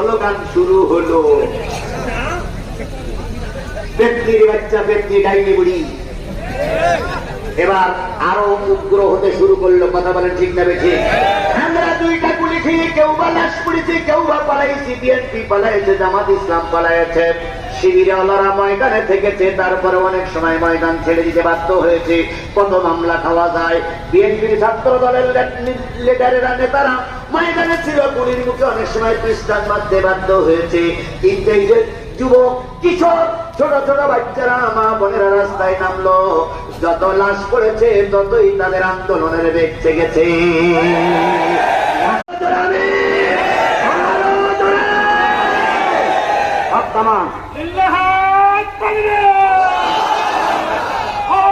Slogan শুরু হলো, ব্যক্তির বাচ্চা ব্যক্তি ডাইনি বুড়ি। এবার আরো উগ্র হতে শুরু করলো। কথা বলেন ঠিক না বেঠিক? আমরা দুইটা গুলি খেয়ে কেউ বা লাশ পড়েছে, কেউ বা পালাইছি, বিএনপি পালাইছে, জামাত ইসলাম পালাইছে, শিবিরওয়ালারা ময়দানে থেকেছে, তারপরে অনেক সময় ময়দান ছেড়ে দিতে বাধ্য হয়েছে। কত মামলা খাওয়া যায়। বিএনপির ছাত্র দলের লিডারেরা নেতারা ময়দানে ছিল, গুলির মুখে অনেক সময় পৃষ্ঠান বাঁধতে বাধ্য হয়েছে। কিন্তু এই যে যুবক কিশোর ছোট ছোট বাচ্চারা মা বোনেরা রাস্তায় নামলো, যত লাশ পড়েছে ততই তাদের আন্দোলনের বেগ গেছে। জিন্দাবাদ